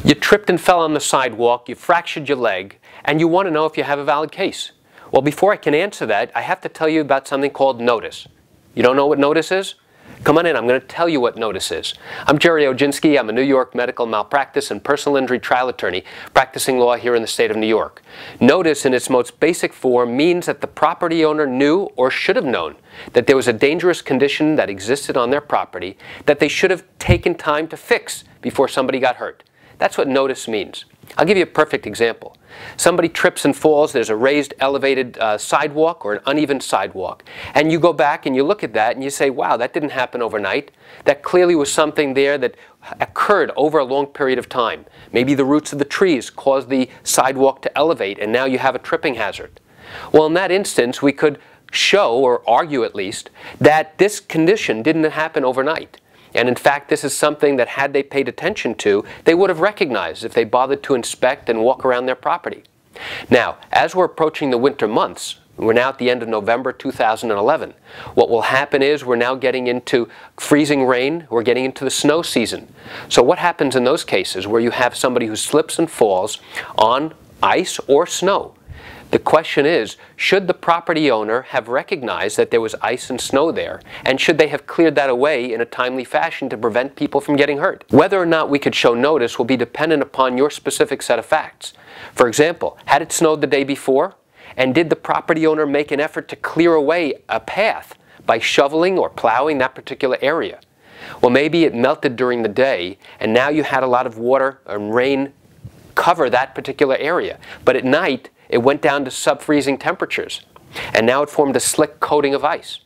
You tripped and fell on the sidewalk, you fractured your leg, and you want to know if you have a valid case. Well, before I can answer that, I have to tell you about something called notice. You don't know what notice is? Come on in, I'm going to tell you what notice is. I'm Jerry Oginski. I'm a New York medical malpractice and personal injury trial attorney practicing law here in the state of New York. Notice in its most basic form means that the property owner knew or should have known that there was a dangerous condition that existed on their property that they should have taken time to fix before somebody got hurt. That's what notice means. I'll give you a perfect example. Somebody trips and falls, there's a raised, elevated sidewalk or an uneven sidewalk. And you go back and you look at that and you say, wow, that didn't happen overnight. That clearly was something there that occurred over a long period of time. Maybe the roots of the trees caused the sidewalk to elevate and now you have a tripping hazard. Well, in that instance, we could show, or argue at least, that this condition didn't happen overnight. And in fact, this is something that had they paid attention to, they would have recognized if they bothered to inspect and walk around their property. Now, as we're approaching the winter months, we're now at the end of November 2011, what will happen is we're now getting into freezing rain, we're getting into the snow season. So what happens in those cases where you have somebody who slips and falls on ice or snow? The question is, should the property owner have recognized that there was ice and snow there, and should they have cleared that away in a timely fashion to prevent people from getting hurt? Whether or not we could show notice will be dependent upon your specific set of facts. For example, had it snowed the day before, and did the property owner make an effort to clear away a path by shoveling or plowing that particular area? Well, maybe it melted during the day, and now you had a lot of water and rain cover that particular area, but at night, it went down to sub-freezing temperatures, and now it formed a slick coating of ice.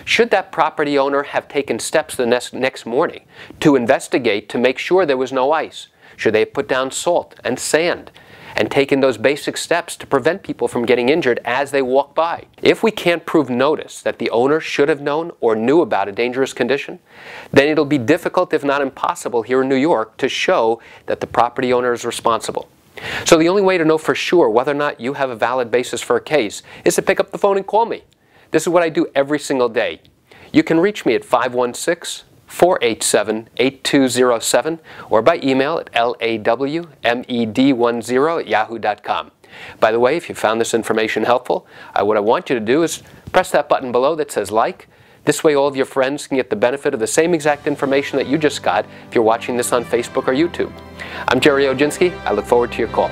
Should that property owner have taken steps the next morning to investigate to make sure there was no ice? Should they have put down salt and sand and taken those basic steps to prevent people from getting injured as they walk by? If we can't prove notice that the owner should have known or knew about a dangerous condition, then it'll be difficult, if not impossible, here in New York to show that the property owner is responsible. So the only way to know for sure whether or not you have a valid basis for a case is to pick up the phone and call me. This is what I do every single day. You can reach me at 516-487-8207 or by email at lawmed10@yahoo.com. By the way, if you found this information helpful, what I want you to do is press that button below that says like. This way all of your friends can get the benefit of the same exact information that you just got if you're watching this on Facebook or YouTube. I'm Jerry Oginski. I look forward to your call.